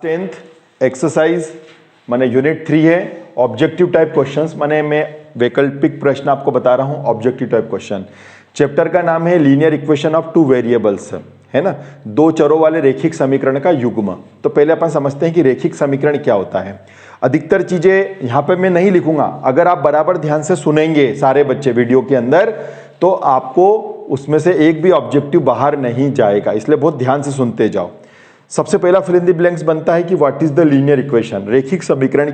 10th exercise माने unit 3 है, objective type questions, माने मैं वैकल्पिक प्रश्न आपको बता रहा हूं, ऑब्जेक्टिव टाइप क्वेश्चन। चैप्टर का नाम है linear equation of two variables, है ना, दो चरों वाले रेखिक समीकरण का युग्म। तो पहले अपन समझते हैं कि रेखिक समीकरण क्या होता है। अधिकतर चीजें यहां पे मैं नहीं लिखूंगा, अगर आप बराबर ध्यान से सुनेंगे सारे बच्चे वीडियो के अंदर तो आपको उसमें से एक भी ऑब्जेक्टिव बाहर नहीं जाएगा, इसलिए बहुत ध्यान से सुनते जाओ। सबसे पहला फिल इन द ब्लैंक्स बनता है कि what is the linear equation, रेखिक समीकरण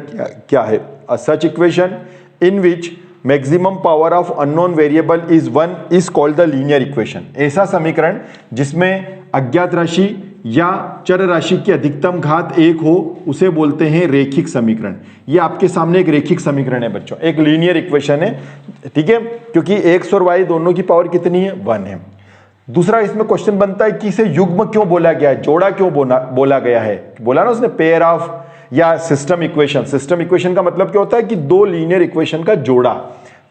क्या है। A such equation in which maximum power of unknown variable is 1 is called the linear equation. ऐसा समीकरण जिसमें अज्ञात राशि या चर राशि की अधिकतम घात 1 हो उसे बोलते हैं रेखिक समीकरण। ये आपके सामने एक रेखिक समीकरण है बच्चों, एक लीनियर इक्वेशन है, ठीक है, क्योंकि एक्स और वाई दोनों की पावर कितनी है, 1 है। दूसरा इसमें क्वेश्चन बनता है कि इसे युग्म क्यों बोला गया है, जोड़ा क्यों बोला गया है। बोला ना उसने पेयर ऑफ या सिस्टम इक्वेशन। सिस्टम इक्वेशन का मतलब क्या होता है कि दो लीनियर इक्वेशन का जोड़ा,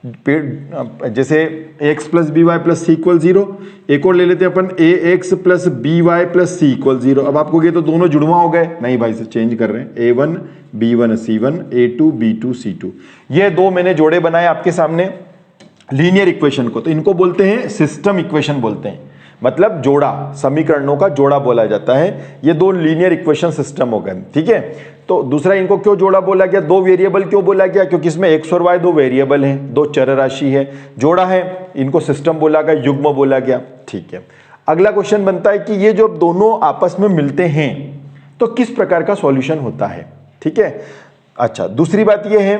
जैसे x plus B Y plus C equal 0। एक और ले लेते हैं अपन ax plus B Y plus C equal 0। अब आपको ये तो दोनों जुड़वा हो गए, नहीं भाई से चेंज कर रहे हैं, a1 b1 c1 a2 b2 c2। ये दो मैंने जोड़े बनाए आपके सामने लीनियर इक्वेशन को, तो इनको बोलते हैं सिस्टम इक्वेशन बोलते हैं, मतलब जोड़ा, समीकरणों का जोड़ा बोला जाता है। ये दो लीनियर इक्वेशन सिस्टम हो गए, ठीक है। तो दूसरा इनको क्यों जोड़ा बोला गया, दो वेरिएबल क्यों बोला गया, क्योंकि इसमें एक्स और वाई दो वेरिएबल हैं, दो चर राशि है, जोड़ा है, इनको सिस्टम बोला गया, युग्म बोला गया, ठीक है। अगला क्वेश्चन बनता है कि ये जो दोनों आपस में मिलते हैं तो किस प्रकार का सॉल्यूशन होता है, ठीक है। अच्छा, दूसरी बात यह है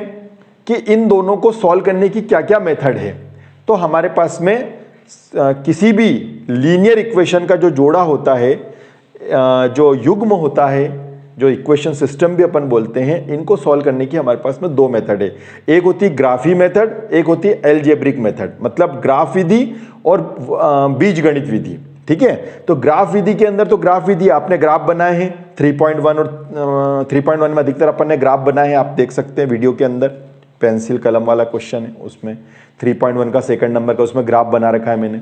कि इन दोनों को सॉल्व करने की क्या क्या मेथड है। तो हमारे पास में किसी भी लीनियर इक्वेशन का जो जोड़ा होता है, जो युग्म होता है, जो इक्वेशन सिस्टम भी अपन बोलते हैं, इनको सॉल्व करने की हमारे पास में दो मेथड है। एक होती है ग्राफी मेथड, एक होती है एलजेब्रिक मेथड, मतलब ग्राफ विधि और बीजगणित विधि, ठीक है। तो ग्राफ विधि के अंदर, तो ग्राफ विधि आपने ग्राफ बनाए हैं 3.1 और 3.1 में अधिकतर अपन ने ग्राफ बनाए हैं, आप देख सकते हैं वीडियो के अंदर, पेंसिल कलम वाला क्वेश्चन है, उसमें 3.1 का सेकंड नंबर का उसमें ग्राफ बना रखा है मैंने,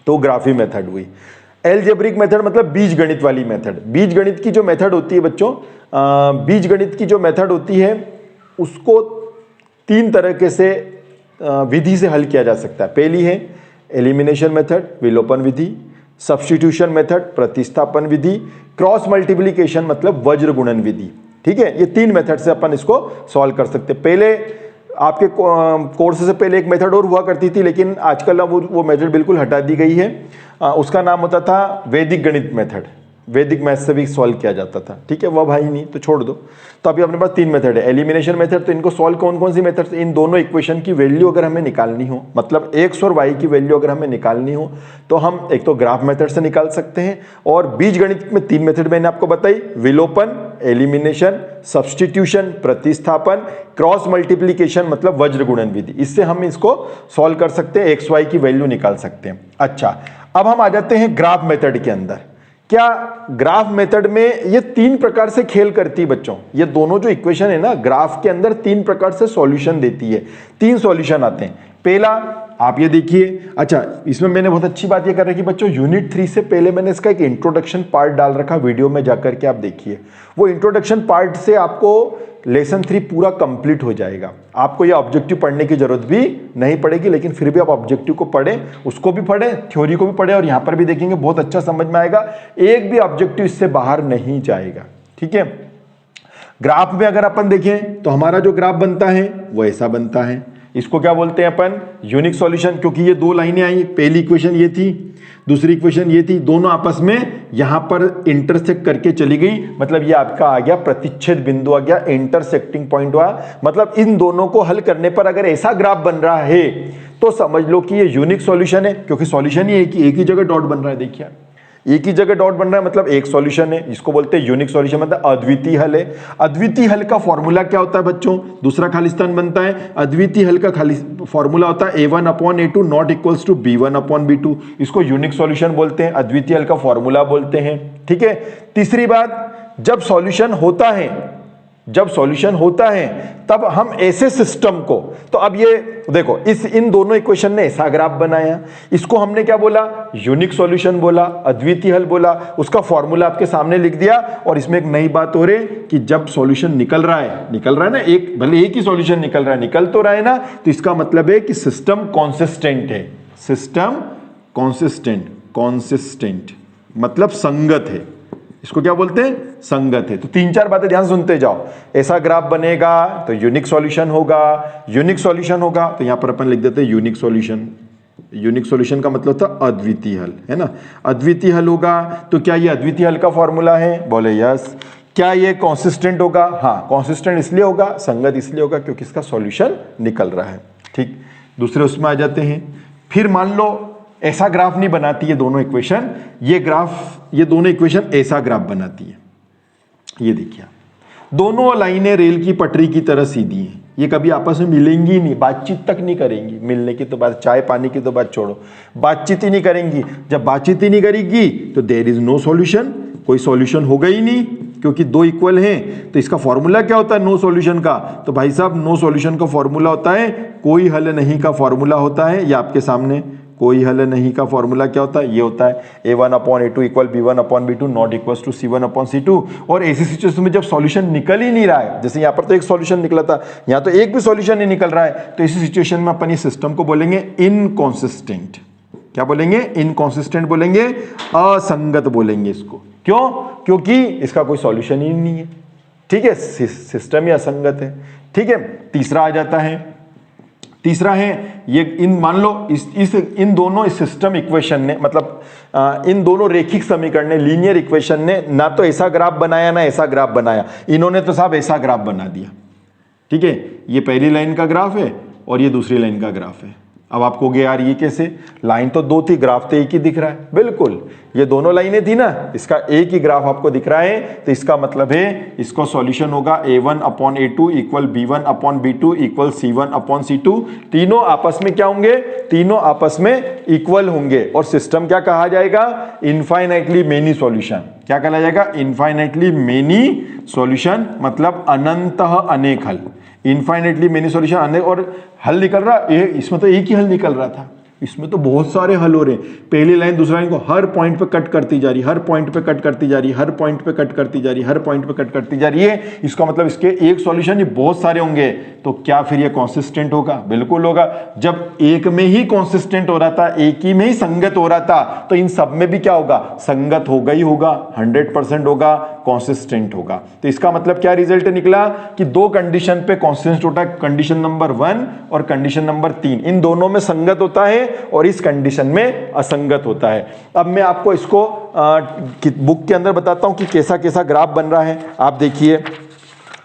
तो ग्राफी मेथड हुई। एलजेब्रिक मेथड मतलब बीजगणित वाली मेथड। बीजगणित की जो मेथड होती है बच्चों, बीजगणित की जो मेथड होती है उसको तीन तरीके से विधि से हल किया जा सकता है। पहली है एलिमिनेशन मेथड, विलोपन विधि, सब्स्टिट्यूशन मेथड, प्रतिस्थापन विधि, क्रॉस मल्टीप्लिकेशन मतलब वज्र गुणन विधि, ठीक है। ये तीन मेथड से अपन इसको सॉल्व कर सकते हैं। पहले आपके कोर्स से पहले एक मेथड और हुआ करती थी, लेकिन आजकल वो मेथड बिल्कुल हटा दी गई है। उसका नाम होता था वैदिक गणित मेथड, वैदिक मैथ से भी सॉल्व किया जाता था, ठीक है। वह भाई नहीं तो छोड़ दो। तो अभी अपने पास तीन मेथड है। एलिमिनेशन मेथड, तो इनको सॉल्व कौन कौन सी मेथड से, इन दोनों इक्वेशन की वैल्यू अगर हमें निकालनी हो, मतलब एक्स और वाई की वैल्यू अगर हमें निकालनी हो तो हम एक तो ग्राफ मेथड से निकाल सकते हैं, और बीजगणित में तीन मेथड मैंने आपको बताई, विलोपन, एलिमिनेशन, सब्स्टिट्यूशन, प्रतिस्थापन, क्रॉस मल्टीप्लिकेशन मतलब वज्र गुणन विधि। इससे हम इसको सॉल्व कर सकते हैं, एक्स वाई की वैल्यू निकाल सकते हैं। अच्छा, अब हम आ जाते हैं ग्राफ मेथड के अंदर। क्या ग्राफ मेथड में ये तीन प्रकार से खेल करती है बच्चों। ये दोनों जो इक्वेशन है ना, ग्राफ के अंदर तीन प्रकार से सॉल्यूशन देती है, तीन सॉल्यूशन आते हैं। पहला आप ये देखिए, अच्छा इसमें मैंने बहुत अच्छी बात ये कर रखी बच्चों, यूनिट 3 से पहले मैंने इसका एक इंट्रोडक्शन पार्ट डाल रखा वीडियो में, जाकर के आप देखिए। वो इंट्रोडक्शन पार्ट से आपको लेसन 3 पूरा कंप्लीट हो जाएगा। आपको ये ऑब्जेक्टिव पढ़ने की जरूरत भी नहीं पड़ेगी, लेकिन फिर भी आप ऑब्जेक्टिव को पढ़ें, उसको भी पढ़ें, थ्योरी को भी पढ़ें, और यहाँ पर भी देखेंगे बहुत अच्छा समझ में आएगा। एक भी ऑब्जेक्टिव इससे बाहर नहीं जाएगा, ठीक है। ग्राफ में अगर अपन देखें तो हमारा जो ग्राफ बनता है वो ऐसा बनता है। इसको क्या बोलते हैं अपन, यूनिक सॉल्यूशन, क्योंकि ये दो लाइनें आई, पहली इक्वेशन ये थी, दूसरी इक्वेशन ये थी, दोनों आपस में यहां पर इंटरसेक्ट करके चली गई, मतलब ये आपका आ गया प्रतिच्छेद बिंदु, आ गया इंटरसेक्टिंग पॉइंट हुआ। मतलब इन दोनों को हल करने पर अगर ऐसा ग्राफ बन रहा है तो समझ लो कि ये यूनिक सॉल्यूशन है, क्योंकि सॉल्यूशन ही है कि एक ही जगह डॉट बन रहा है। देखिए एक ही जगह डॉट बन रहा है, मतलब एक सॉल्यूशन है। इसको बोलते हैं यूनिक सॉल्यूशन, मतलब अद्वितीय हल है। अद्वितीय हल का फॉर्मूला क्या होता है बच्चों, दूसरा खालिस्तान बनता है। अद्वितीय हल का खाली फॉर्मूला होता है a1 upon a2 not equals to b1 upon b2। इसको यूनिक सॉल्यूशन बोलते हैं, अद्वितीय हल का फॉर्मूला बोलते हैं, ठीक है। तीसरी बात, जब सॉल्यूशन होता है जब सॉल्यूशन होता है तब हम ऐसे सिस्टम को, तो अब ये देखो इन दोनों इक्वेशन ने ऐसा ग्राफ बनाया, इसको हमने क्या बोला, यूनिक सॉल्यूशन बोला, अद्वितीय हल बोला, उसका फॉर्मूला आपके सामने लिख दिया। और इसमें एक नई बात हो रही कि जब सॉल्यूशन निकल रहा है ना, एक भले एक ही सॉल्यूशन निकल तो रहा है ना, तो इसका मतलब है कि सिस्टम कॉन्सिस्टेंट है। सिस्टम कॉन्सिस्टेंट मतलब संगत है, इसको क्या बोलते हैं, संगत है। तो 3-4 बातें ध्यान सुनते जाओ। ऐसा ग्राफ बनेगा तो यूनिक सॉल्यूशन होगा, यूनिक सॉल्यूशन होगा तो यहां पर अपन लिख देते हैं यूनिक सॉल्यूशन। यूनिक सॉल्यूशन का मतलब था अद्वितीय हल, है ना। अद्वितीय हल होगा तो क्या ये अद्वितीय हल का फॉर्मूला है, बोले यस। क्या ये कॉन्सिस्टेंट होगा, हाँ कॉन्सिस्टेंट इसलिए होगा, संगत इसलिए होगा क्योंकि इसका सॉल्यूशन निकल रहा है। ठीक, दूसरे उसमें आ जाते हैं। फिर मान लो ऐसा ग्राफ नहीं बनाती है दोनों इक्वेशन, ये दोनों इक्वेशन ऐसा ग्राफ बनाती है। ये देखिए दोनों लाइनें रेल की पटरी की तरह सीधी हैं, ये कभी आपस में मिलेंगी नहीं, बातचीत तक नहीं करेंगी। मिलने की तो बात, चाय पानी की तो बात छोड़ो, बातचीत ही नहीं करेंगी। जब बातचीत ही नहीं करेगी तो देयर इज नो सॉल्यूशन, कोई सॉल्यूशन होगा ही नहीं, क्योंकि दो इक्वल हैं। तो इसका फॉर्मूला क्या होता है नो सॉल्यूशन का, तो भाई साहब नो सॉल्यूशन का फॉर्मूला होता है कोई हल नहीं का फॉर्मूला होता है। ये आपके सामने कोई हल नहीं का फॉर्मूला क्या होता है, ये होता है a1/a2 equal b1/b2 not equal to c1/c2। और ऐसी सिचुएशन में जब सॉल्यूशन निकल ही नहीं रहा है, जैसे यहाँ पर तो एक सॉल्यूशन निकला था, यहाँ तो एक भी सॉल्यूशन नहीं निकल रहा है, तो इसी सिचुएशन में अपन इस सिस्टम को बोलेंगे इनकॉन्सिस्टेंट। क्या बोलेंगे, इनकॉन्सिस्टेंट बोलेंगे, असंगत बोलेंगे इसको। क्यों, क्योंकि इसका कोई सॉल्यूशन ही नहीं है। ठीक है, सिस्टम ही असंगत है। ठीक है, तीसरा आ जाता है, तीसरा है ये मान लो इन दोनों सिस्टम इक्वेशन ने, मतलब इन दोनों रेखिक समीकरण ने, लीनियर इक्वेशन ने ना तो ऐसा ग्राफ बनाया ना ऐसा ग्राफ बनाया, इन्होंने तो साहब ऐसा ग्राफ बना दिया। ठीक है, ये पहली लाइन का ग्राफ है और ये दूसरी लाइन का ग्राफ है। अब आपको कहोगे यार ये कैसे, लाइन तो दो थी, ग्राफ तो एक ही दिख रहा है। बिल्कुल, ये दोनों लाइनें थी ना, इसका एक ही ग्राफ आपको दिख रहा है, तो इसका मतलब है इसको सॉल्यूशन होगा a1/a2 equal b1/b2 equal c1/c2। तीनों आपस में क्या होंगे, तीनों आपस में इक्वल होंगे। और सिस्टम क्या कहा जाएगा, इनफाइनाइटली मेनी सॉल्यूशन। क्या कहा जाएगा, इनफाइनाइटली मेनी सॉल्यूशन, मतलब अनंतः अनेक हल। इनफाइनाइटली मेनी सॉल्यूशन अनेक, और हल निकल रहा, इसमें तो एक ही हल निकल रहा था, इसमें तो बहुत सारे हल हो रहे हैं। पहली लाइन दूसरी लाइन को हर पॉइंट पे कट करती जा रही, हर पॉइंट पे कट करती जा रही, हर पॉइंट पे कट करती जा रही, हर पॉइंट पे कट करती जा रही है। इसका मतलब इसके एक सॉल्यूशन ही बहुत सारे होंगे। तो क्या फिर ये कॉन्सिस्टेंट होगा, बिल्कुल होगा। जब एक में ही कॉन्सिस्टेंट हो रहा था, एक ही में ही संगत हो रहा था, तो इन सब में भी क्या होगा, संगत होगा ही होगा, 100% होगा, कॉन्सिस्टेंट होगा। तो इसका मतलब क्या रिजल्ट निकला कि दो कंडीशन पे कॉन्सिस्टेंट होता है, कंडीशन नंबर 1 और कंडीशन नंबर 3, इन दोनों में संगत होता है और इस कंडीशन में असंगत होता है। अब मैं आपको इसको बुक के अंदर बताता हूं कि कैसा कैसा ग्राफ बन रहा है। आप देखिए,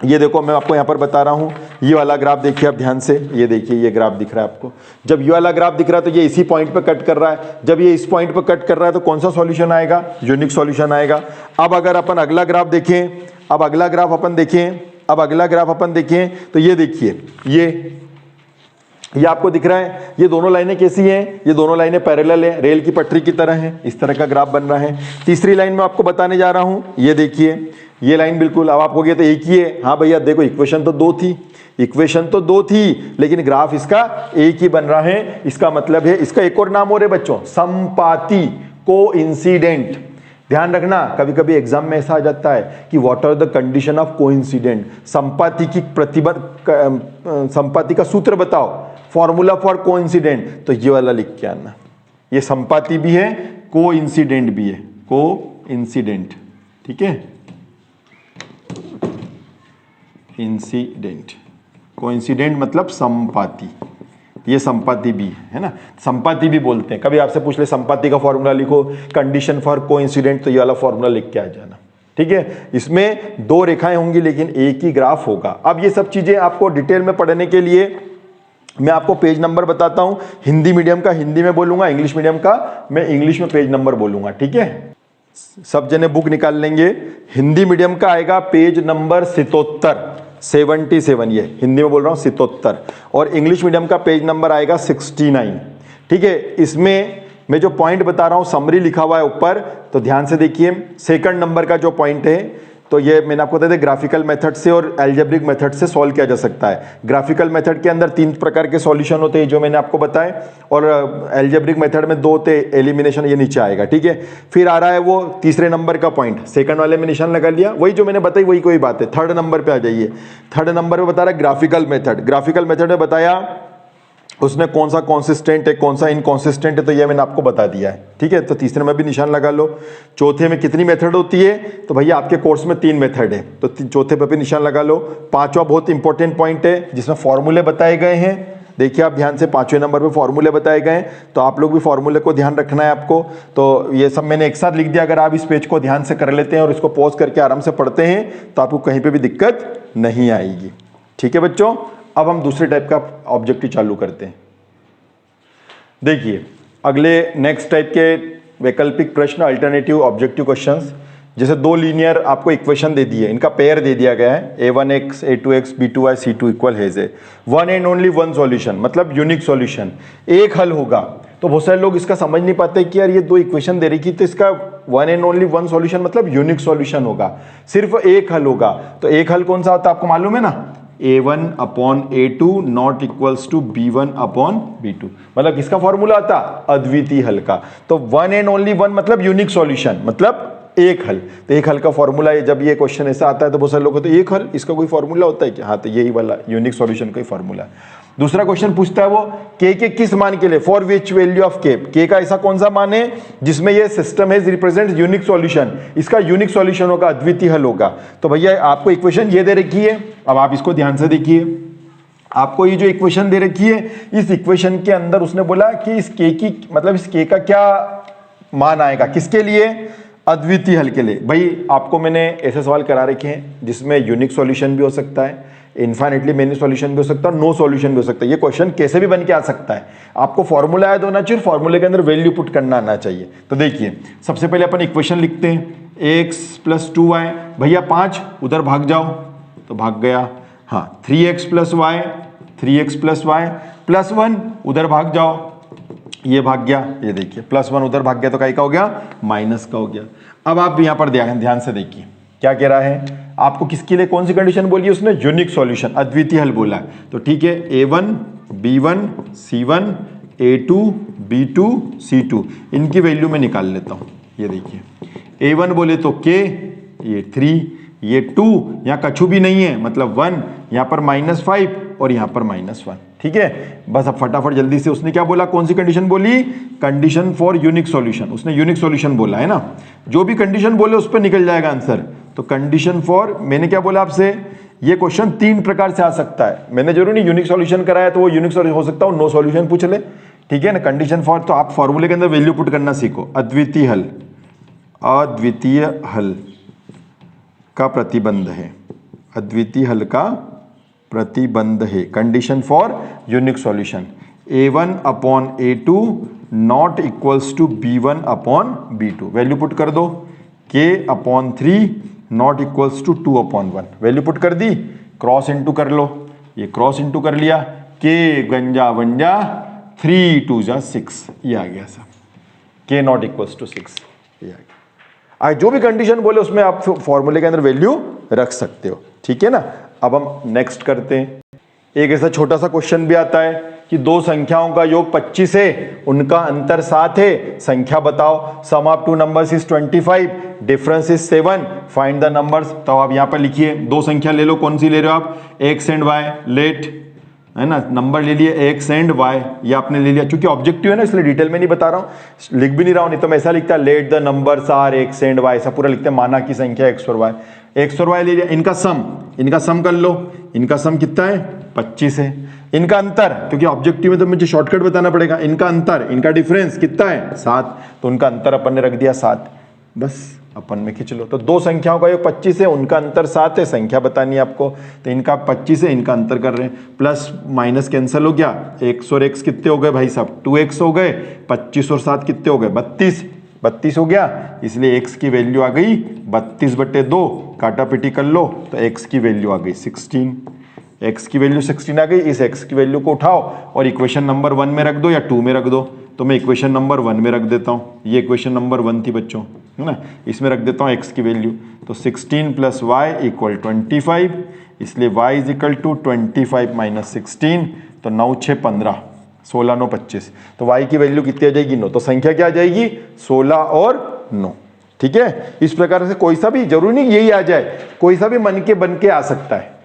ये देखो मैं आपको यहां पर बता रहा हूं, ये वाला ग्राफ देखिए आप ध्यान से, ये देखिए ये ग्राफ दिख रहा है आपको। जब ये वाला ग्राफ दिख रहा है तो ये इसी पॉइंट पे कट कर रहा है, जब ये इस पॉइंट पे कट कर रहा है तो कौन सा सॉल्यूशन आएगा, यूनिक सॉल्यूशन आएगा। अब अगर अपन अगला ग्राफ देखें, अब अगला ग्राफ अपन देखें, अब अगला ग्राफ अपन देखें तो ये देखिए, ये आपको दिख रहा है, ये दोनों लाइनें कैसी हैं, ये दोनों लाइनें पैरेलल है, रेल की पटरी की तरह हैं, इस तरह का ग्राफ बन रहा है। तीसरी लाइन में आपको बताने जा रहा हूं, ये देखिए ये लाइन बिल्कुल, अब आपको तो एक ही है, हाँ भैया देखो इक्वेशन तो दो थी, इक्वेशन तो दो थी, लेकिन ग्राफ इसका एक ही बन रहा है। इसका मतलब है, इसका एक और नाम हो रहे बच्चों, संपाती, कोइंसिडेंट। ध्यान रखना, कभी कभी एग्जाम में ऐसा आ जाता है कि what are the condition of coincident, संपाती की संपाती का सूत्र बताओ, फॉर्मूला फॉर कोइंसिडेंट, तो ये वाला लिख के आना। ये संपाती भी है, कोइंसिडेंट भी है, कोइंसिडेंट, ठीक है, इंसिडेंट, कोइंसिडेंट मतलब संपाती, ये संपाती भी है ना, संपाती भी बोलते हैं। कभी आपसे पूछ ले संपाती का फॉर्मूला लिखो, कंडीशन फॉर कोइंसिडेंट, तो ये वाला फॉर्मूला लिख के आ जाना। ठीक है, इसमें दो रेखाएं होंगी लेकिन एक ही ग्राफ होगा। अब ये सब चीजें आपको डिटेल में पढ़ने के लिए मैं आपको पेज नंबर बताता हूं। हिंदी मीडियम का हिंदी में बोलूंगा, इंग्लिश मीडियम का मैं इंग्लिश में पेज नंबर बोलूंगा। ठीक है, सब जने बुक निकाल लेंगे। हिंदी मीडियम का आएगा पेज नंबर 77, ये हिंदी में बोल रहा हूं 77, और इंग्लिश मीडियम का पेज नंबर आएगा 69। ठीक है, इसमें मैं जो पॉइंट बता रहा हूं समरी लिखा हुआ है ऊपर, तो ध्यान से देखिए। सेकंड नंबर का जो पॉइंट है, तो ये मैंने आपको बताया था ग्राफिकल मेथड से और एल्जेब्रिक मेथड से सॉल्व किया जा सकता है। ग्राफिकल मेथड के अंदर 3 प्रकार के सॉल्यूशन होते हैं जो मैंने आपको बताए, और एल्जेब्रिक मेथड में 2 होते, एलिमिनेशन, ये नीचे आएगा, ठीक है। फिर आ रहा है वो तीसरे नंबर का पॉइंट, सेकंड वाले में निशान लगा लिया, वही जो मैंने बताई वही कोई बात है। थर्ड नंबर पे आ जाइए। थर्ड नंबर पे बता रहा है ग्राफिकल मेथड। ग्राफिकल मेथड में बताया उसने कौन सा कॉन्सिस्टेंट है कौन सा इनकॉन्सिस्टेंट है, तो ये मैंने आपको बता दिया है, ठीक है। तो तीसरे में भी निशान लगा लो। चौथे में कितनी मेथड होती है, तो भैया आपके कोर्स में 3 मेथड है, तो चौथे पे भी निशान लगा लो। पांचवा बहुत इंपॉर्टेंट पॉइंट है जिसमें फॉर्मूले बताए गए हैं, देखिए आप ध्यान से, 5वें नंबर पे फॉर्मूले बताए गए हैं, तो आप लोग भी फॉर्मूले को ध्यान रखना है आपको। तो ये सब मैंने एक साथ लिख दिया, अगर आप इस पेज को ध्यान से कर लेते हैं और इसको पॉज करके आराम से पढ़ते हैं तो आपको कहीं पे भी दिक्कत नहीं आएगी, ठीक है बच्चों। अब हम दूसरे टाइप का ऑब्जेक्टिव चालू करते हैं। देखिए अगले नेक्स्ट टाइप के वैकल्पिक प्रश्न, अल्टरनेटिव ऑब्जेक्टिव क्वेश्चंस। जैसे 2 लीनियर आपको इक्वेशन दे दी है, इनका पेयर दे दिया गया है, a1x a2x b2y c2 equal है, one and only one solution, मतलब यूनिक सॉल्यूशन, एक हल होगा। तो बहुत सारे लोग इसका समझ नहीं पाते कि यार ये 2 इक्वेशन दे रही थी तो इसका one and only one solution मतलब यूनिक सॉल्यूशन होगा, सिर्फ एक हल होगा। तो एक हल कौन सा होता है आपको मालूम है ना, a1 upon a2 not equals to b1 upon b2, मतलब किसका फॉर्मूला आता, अद्वितीय हल का। तो वन एंड ओनली वन मतलब यूनिक सॉल्यूशन, मतलब एक हल। तो एक हल का फॉर्मूला है, जब ये क्वेश्चन ऐसा आता है तो बहुत सारे लोग कहते हैं एक हल, इसका कोई फॉर्मूला होता है क्या, हाँ तो यही वाला यूनिक सॉल्यूशन का ही फॉर्मूला है। दूसरा क्वेश्चन पूछता है वो k के किस मान के लिए, for which value of k का ऐसा कौन सा मान है जिसमें ये सिस्टम है रिप्रेजेंट यूनिक सॉल्यूशन, इसका यूनिक सॉल्यूशन होगा, अद्वितीय हल होगा। तो भैया आपको इक्वेशन ये दे रखी है, अब आप इसको ध्यान से देखिए। आपको ये जो इक्वेशन दे रखी है, इस इक्वेशन के अंदर उसने बोला कि इस k की, मतलब इस k का क्या मान आएगा, किसके लिए, अद्वितीय हल के लिए। भाई आपको मैंने ऐसे सवाल करा रखे हैं जिसमें यूनिक सॉल्यूशन भी हो सकता है, इनफाइनाइटली मेनी सॉल्यूशन भी हो सकता है, नो सॉल्यूशन भी हो सकता है। ये क्वेश्चन कैसे भी बन के आ सकता है, आपको फॉर्मूला याद होना चाहिए, फॉर्मूले के अंदर वैल्यू पुट करना आना चाहिए। तो देखिए सबसे पहले अपन इक्वेशन लिखते हैं, x + 2y, भैया 5 उधर भाग जाओ, तो भाग गया, हाँ 3x + y, 3x + y plus 1 उधर भाग जाओ, ये भाग गया, ये देखिए +1 उधर भाग गया तो काय का हो गया, माइनस का हो गया। अब आप यहां पर ध्यान से देखिए क्या कह रहा है, आपको किसके लिए कौन सी कंडीशन बोली है उसने, यूनिक सॉल्यूशन, अद्वितीय हल बोला है। तो ठीक है, a1 b1 c1 a2 b2 c2 इनकी वैल्यू मैं निकाल लेता हूं। ये देखिए a1 बोले तो k, ये 3, ये 2, यहाँ कछु भी नहीं है मतलब 1, यहाँ पर -5 और यहाँ पर -1, ठीक है। बस अब फटाफट जल्दी से, उसने क्या बोला, कौन सी कंडीशन बोली, कंडीशन फॉर यूनिक सॉल्यूशन, उसने यूनिक सॉल्यूशन बोला है ना, जो भी कंडीशन बोले उस पर निकल जाएगा आंसर। तो कंडीशन फॉर, मैंने क्या बोला आपसे, ये क्वेश्चन 3 प्रकार से आ सकता है, मैंने जरूर नहीं यूनिक सॉल्यूशन कराया तो वो यूनिक सॉल्यूशन हो सकता है, नो सॉल्यूशन पूछ ले, ठीक है ना। कंडीशन फॉर, तो आप फॉर्मूले के अंदर वैल्यू पुट करना सीखो, अद्वितीय हल, अद्वितीय हल का प्रतिबंध है, अद्वितीय हल का प्रतिबंध है, condition for unique solution, a1 upon a2 not equals to b1 upon b2, value put कर दो, k upon 3 not equals to 2 upon 1, value put कर दी, क्रॉस इंटू कर लो, ये क्रॉस इंटू कर लिया, k गंजा वंजा 3 2 जा 6, ये आ गया सब, k नॉट इक्वल्स टू 6, ये आ गया। जो भी कंडीशन बोले उसमें आप फॉर्मूले के अंदर वैल्यू रख सकते हो, ठीक है ना। अब हम नेक्स्ट करते हैं, एक ऐसा छोटा सा क्वेश्चन भी आता है कि 2 संख्याओं का योग 25 है, उनका अंतर 7 है, संख्या बताओ, sum of 2 numbers is 25, difference is 7, find the numbers. तो आप यहाँ पर लिखिए, 2 संख्या ले लो, कौन सी ले रहे हो आप, x एंड y, लेट, है ना, नंबर ले लिए x एंड y, ये आपने ले लिया, क्योंकि ऑब्जेक्टिव है ना इसलिए डिटेल में नहीं बता रहा हूँ, लिख भी नहीं रहा हूँ, नहीं तो मैं ऐसा लिखता let the numbers are x and y, ऐसा पूरा लिखते हैं, माना की संख्या x और y ले लिया, इनका सम कर लो, इनका सम कितना है 25 है, इनका अंतर, क्योंकि ऑब्जेक्टिव में तो मुझे शॉर्टकट बताना पड़ेगा, इनका अंतर, इनका डिफरेंस कितना है 7, तो उनका अंतर अपन ने रख दिया 7, बस अपन में खींच लो। तो 2 संख्याओं का योग 25 है, उनका अंतर 7 है, संख्या बतानी है आपको, तो इनका 25 है, इनका अंतर कर रहे हैं, प्लस माइनस कैंसिल हो गया, x और x कितने हो गए भाई साहब, 2x हो गए, 25 और 7 कितने हो गए 32 हो गया, इसलिए x की वैल्यू आ गई 32/2, काटा पिटी कर लो तो x की वैल्यू आ गई 16, x की वैल्यू 16 आ गई, इस x की वैल्यू को उठाओ और इक्वेशन नंबर 1 में रख दो या 2 में रख दो, तो मैं इक्वेशन नंबर 1 में रख देता हूँ, ये इक्वेशन नंबर 1 थी बच्चों, है ना। इसमें रख देता हूँ x की वैल्यू, तो 16 + y = 25, इसलिए y = 25 - 16, तो 9 × 6 = 15, 16 9 25, तो y की वैल्यू कितनी आ जाएगी 9। तो संख्या क्या आ जाएगी 16 और 9। ठीक है, इस प्रकार से कोई सा भी, जरूरी नहीं यही आ जाए, कोई सा भी मन के बन के आ सकता है।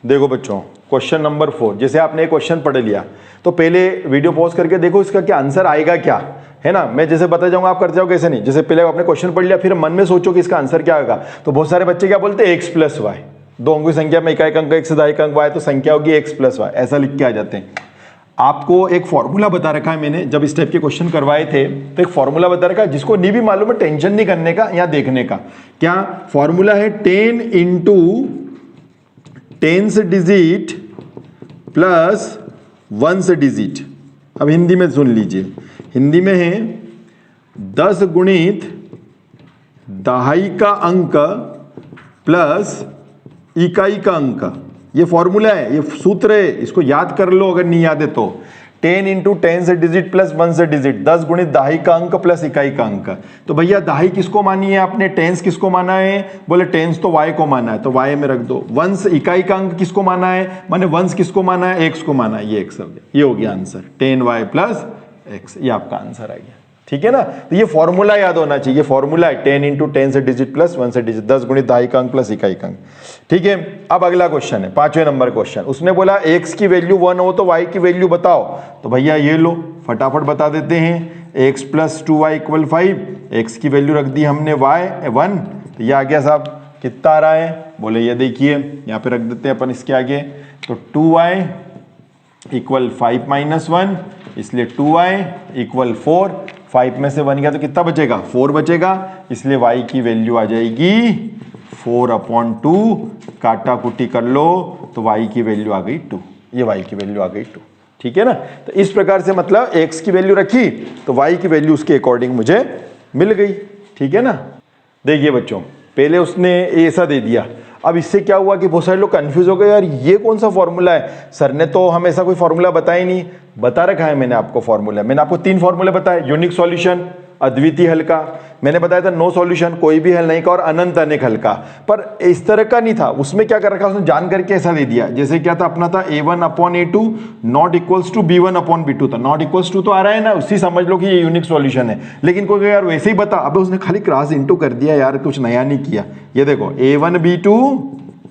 देखो बच्चों, क्वेश्चन नंबर 4, जैसे आपने एक क्वेश्चन पढ़ लिया तो पहले वीडियो पॉज करके देखो इसका क्या आंसर आएगा क्या, है ना। मैं जैसे बता जाऊंगा आप करते जाओ, कैसे नहीं, जैसे पहले आपने क्वेश्चन पढ़ लिया फिर मन में सोचो कि इसका आंसर क्या होगा। तो बहुत सारे बच्चे क्या बोलते हैं x + y, दो अंक की संख्या में इकाई अंक x से अंक y, तो संख्या होगी x + y, ऐसा लिख के आ जाते हैं। आपको एक फॉर्मूला बता रखा है मैंने, जब इस टाइप के क्वेश्चन करवाए थे तो एक फॉर्मूला बता रखा है, जिसको नहीं भी मालूम है टेंशन नहीं करने का, या देखने का। क्या फॉर्मूला है 10 × 10th digit plus 1st digit. अब हिंदी में सुन लीजिए, हिंदी में है 10 × दहाई का अंक प्लस इकाई का अंक। ये फॉर्मूला है, ये सूत्र है, इसको याद कर लो अगर नहीं याद है तो। 10 × 10th digit plus 1st digit, 10 × दहाई का अंक प्लस इकाई का अंक। तो भैया दहाई किसको मानी है आपने, 10s किसको माना है, बोले 10s तो y को माना है, तो y में रख दो। 1s इकाई का अंक किसको माना है, माने 1s किसको माना है, x को माना है, ये x हो गया, ये हो गया आंसर 10y + x, ये आपका आंसर आ गया। ठीक है ना, तो ये फॉर्मूला याद होना चाहिए, फॉर्मूला है 10 × 10th digit plus 1st digit, 10 × दहाई का अंक प्लस इकाई का अंक। ठीक है, अब अगला क्वेश्चन है 5वें नंबर क्वेश्चन। उसने बोला x की वैल्यू 1 हो तो y की वैल्यू बताओ। तो भैया ये लो फटाफट बता देते हैं, x + 2y = 5, x की वैल्यू रख दी हमने y 1, तो ये आ गया साहब, कितना आ रहा है, बोले ये देखिए यहाँ पे रख देते हैं अपन इसके आगे, तो 2y = 5 - 1, इसलिए 2y = 4, 5 में से 1 गया तो कितना बचेगा 4 बचेगा, इसलिए y की वैल्यू आ जाएगी 4/2, काटा कुटी कर लो तो y की वैल्यू आ गई 2, ये y की वैल्यू आ गई 2। ठीक है ना, तो इस प्रकार से मतलब x की वैल्यू रखी तो y की वैल्यू उसके अकॉर्डिंग मुझे मिल गई। ठीक है ना, देखिए बच्चों, पहले उसने ऐसा दे दिया, अब इससे क्या हुआ कि बहुत सारे लोग कंफ्यूज हो गए, यार ये कौन सा फॉर्मूला है, सर ने तो हमें ऐसा कोई फॉर्मूला बताया ही नहीं। बता रखा है मैंने आपको फॉर्मूला, मैंने आपको 3 फॉर्मूले बताए, यूनिक सॉल्यूशन, अद्वितीय हल का, मैंने बताया था नो सॉल्यूशन, कोई भी हल नहीं का, और अनंत अनेक हल का। पर इस तरह का नहीं था, उसमें क्या कर रखा उसने जान करके ऐसा दे दिया, जैसे क्या था अपना था a1/a2 not equals to b1/b2 था, नॉट इक्वल्स टू तो आ रहा है ना, उसी समझ लो कि ये यूनिक सॉल्यूशन है। लेकिन कोई यार वैसे ही बता, अब उसने खाली क्रॉस इंटू कर दिया यार, कुछ नया नहीं किया। ये देखो a1b2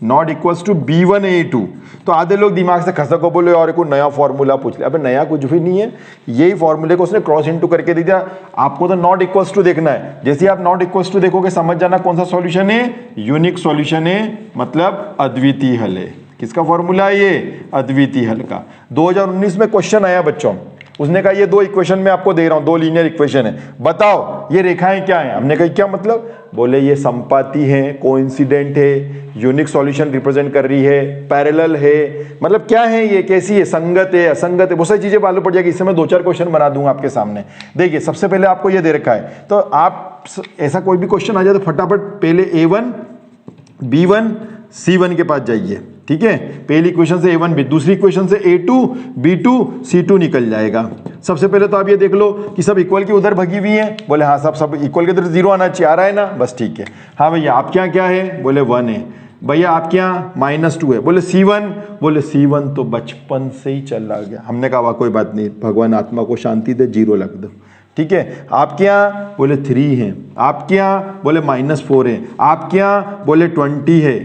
not equals to b1a2, तो आधे लोग दिमाग से खसको बोले और कोई नया फॉर्मूला पूछ लिया। अबे नया कुछ भी नहीं है, यही फॉर्मूले को उसने क्रॉस इनटू करके दे दिया। आपको तो नॉट इक्वल्स टू देखना है, जैसे आप नॉट इक्वल्स टू देखोगे समझ जाना कौन सा सॉल्यूशन है, यूनिक सॉल्यूशन है, मतलब अद्वितीय हल है। किसका फॉर्मूला है ये, अद्वितीय हल का। 2019 में क्वेश्चन आया बच्चों, उसने कहा ये 2 इक्वेशन मैं आपको दे रहा हूं, 2 लीनियर इक्वेशन है, बताओ ये रेखाएं क्या हैं। हमने कहा क्या मतलब, बोले ये संपाती है, कोइंसिडेंट है, यूनिक सॉल्यूशन रिप्रेजेंट कर रही है, पैरेलल है, मतलब क्या है ये, कैसी है, संगत है, असंगत है, बहुत सारी चीजें मालूम पड़ जाएगी। इससे मैं 2-4 क्वेश्चन बना दूंगा आपके सामने। देखिए सबसे पहले आपको ये दे रखा है, तो आप ऐसा कोई भी क्वेश्चन आ जाए तो फटाफट पहले a1 b1 c1 के पास जाइए। ठीक है, पहली इक्वेशन से a1 b, दूसरी इक्वेशन से a2 b2 c2 निकल जाएगा। सबसे पहले तो आप ये देख लो कि सब इक्वल की उधर भगी हुई है, बोले हाँ सब इक्वल के उधर 0 आना चाहिए, आ रहा है ना, बस ठीक है। हाँ भैया आपके यहाँ क्या है, बोले 1 है। भैया आपके यहाँ -2 है, बोले C1, बोले C1 तो बचपन से ही चला गया। हमने कहा कोई बात नहीं, भगवान आत्मा को शांति दे, 0 लग दो। ठीक है, आपके यहाँ बोले 3 है, आपके यहाँ बोले -4 है, आपके यहाँ बोले 20 है।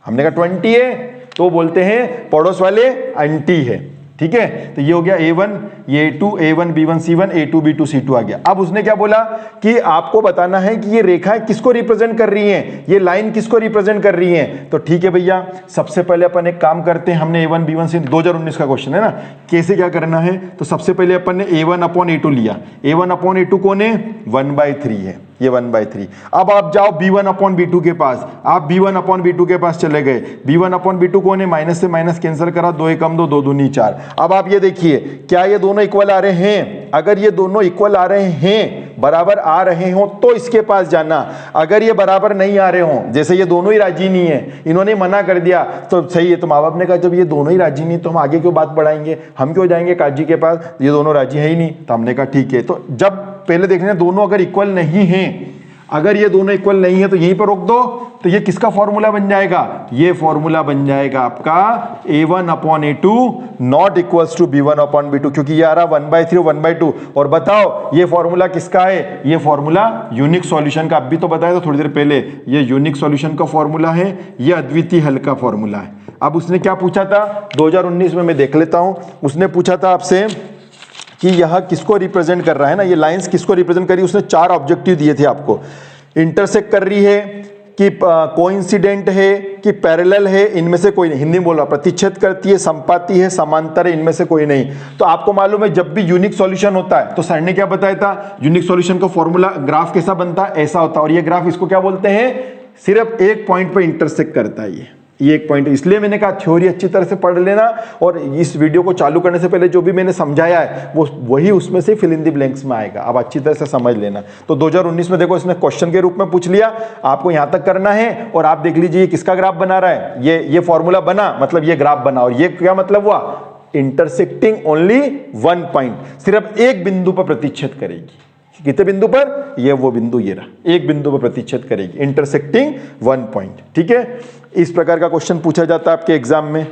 हमने कहा 20 है तो बोलते हैं पड़ोस वाले आंटी है। ठीक है, तो ये हो गया a1 ये a2 a1 b1 c1 a2 b2 c2 आ गया। अब उसने क्या बोला कि आपको बताना है कि ये रेखाएं किसको रिप्रेजेंट कर रही हैं, ये लाइन किसको रिप्रेजेंट कर रही हैं। तो ठीक है भैया, सबसे पहले अपन एक काम करते हैं, हमने a1 b1 c 2019 का क्वेश्चन है ना, कैसे क्या करना है। तो सबसे पहले अपन ने a1/a2 लिया, a1/a2 कौन है, 1/3 है, ये 1/3। अब आप जाओ b1/b2 के पास, आप b1/b2 के पास चले गए, b1/b2 कौन है, माइनस से माइनस कैंसिल करा, 2 एकम 2, 2 दूनी 4। अब आप ये देखिए क्या ये दोनों इक्वल आ रहे हैं, अगर ये दोनों इक्वल आ रहे हैं, बराबर आ रहे हो तो इसके पास जाना, अगर ये बराबर नहीं आ रहे हो, जैसे ये दोनों ही राजी नहीं है, इन्होंने मना कर दिया तो सही है, तो माँ बाप ने कहा जब ये दोनों ही राजी नहीं तो हम आगे क्यों बात बढ़ाएंगे, हम क्यों जाएंगे काजी के पास, ये दोनों राजी है ही नहीं। तो हमने कहा ठीक है, तो जब पहले देखने दोनों अगर इक्वल नहीं हैं, अगर ये दोनों इक्वल नहीं है तो यहीं पर रोक दो, तो ये किसका फॉर्मूला बन जाएगा, ये फॉर्मूला बन जाएगा आपका a1/a2 not equals to b1/b2, क्योंकि ये आ रहा 1/3 1/2। और बताओ ये फॉर्मूला किसका है, ये फॉर्मूला यूनिक सॉल्यूशन का, अभी तो बताया था थोड़ी देर पहले, ये यूनिक सॉल्यूशन का फॉर्मूला है, ये अद्वितीय हल का फॉर्मूला है। अब उसने क्या पूछा था 2019 में, मैं देख लेता हूं, उसने पूछा था आपसे कि यह किसको रिप्रेजेंट कर रहा है ना, ये लाइंस किसको रिप्रेजेंट कर रही है। उसने 4 ऑब्जेक्टिव दिए थे आपको, इंटरसेक्ट कर रही है कि कोइंसिडेंट है कि पैरेलल है, इनमें से कोई नहीं, हिंदी में बोला, प्रतिच्छेद करती है, संपाती है, समांतर है, इनमें से कोई नहीं। तो आपको मालूम है जब भी यूनिक सॉल्यूशन होता है तो सर ने क्या बताया था, यूनिक सॉल्यूशन का फॉर्मूला ग्राफ कैसा बनता है, ऐसा होता है। और ये ग्राफ इसको क्या बोलते हैं, सिर्फ एक पॉइंट पे इंटरसेक्ट करता है ये एक पॉइंट। इसलिए मैंने कहा थ्योरी अच्छी तरह से पढ़ लेना, और इस वीडियो को चालू करने से पहले जो भी मैंने समझाया है वो वही उसमें से फिल इन द ब्लैंक्स में आएगा, अब अच्छी तरह से समझ लेना। तो 2019 में देखो इसने क्वेश्चन के रूप में पूछ लिया, आपको यहां तक करना है, और आप देख लीजिए किसका ग्राफ बना रहा है, ये फॉर्मूला बना, मतलब ये ग्राफ बना, और ये क्या मतलब हुआ, इंटरसेक्टिंग ओनली वन पॉइंट, सिर्फ एक बिंदु पर प्रतिच्छेद करेगी। कितने बिंदु पर, ये वो बिंदु ये रहा, एक बिंदु पर प्रतिच्छेद करेगी, इंटरसेक्टिंग वन पॉइंट। ठीक है, इस प्रकार का क्वेश्चन पूछा जाता है आपके एग्जाम में।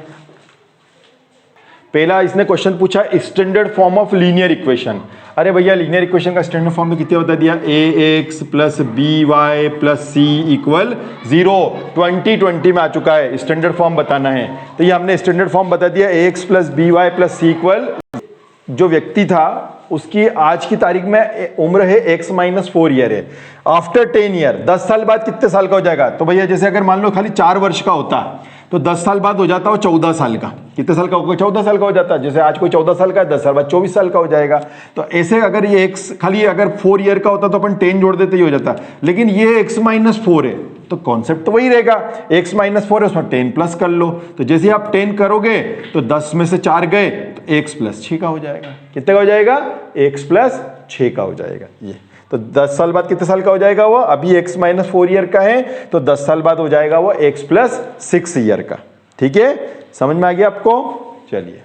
पहला इसने क्वेश्चन पूछा standard form of linear equation. अरे भैया लीनियर इक्वेशन का स्टैंडर्ड फॉर्म तो कितने बता दिया, ax plus by plus c equal 0, 2020 में आ चुका है, स्टैंडर्ड फॉर्म बताना है। तो ये हमने स्टैंडर्ड फॉर्म बता दिया, ax plus by plus c equal, जो व्यक्ति था उसकी आज की तारीख में उम्र है x-4 ईयर है, आफ्टर 10 ईयर 10 साल बाद कितने साल का हो जाएगा, तो भैया जैसे अगर मान लो खाली 4 वर्ष का होता तो 10 साल बाद हो जाता हो 14 साल का, कितने साल का होगा, 14 साल का हो जाता। जैसे आज कोई 14 साल का है, 10 साल बाद 24 साल का हो जाएगा। तो ऐसे अगर ये x खाली अगर 4 ईयर का होता तो अपन 10 जोड़ देते ही हो जाता, लेकिन ये x-4 है तो कॉन्सेप्ट तो वही रहेगा, x-4 है उसमें 10 प्लस कर लो, तो जैसे आप 10 करोगे तो 10 में से 4 गए तो x प्लस 6 का हो जाएगा। कितने का हो जाएगा, x प्लस 6 का हो जाएगा। ये तो 10 साल बाद कितने साल का हो जाएगा वो, अभी x-4 ईयर का है तो 10 साल बाद हो जाएगा वो x प्लस 6 ईयर का। ठीक है, समझ में आ गया आपको, चलिए।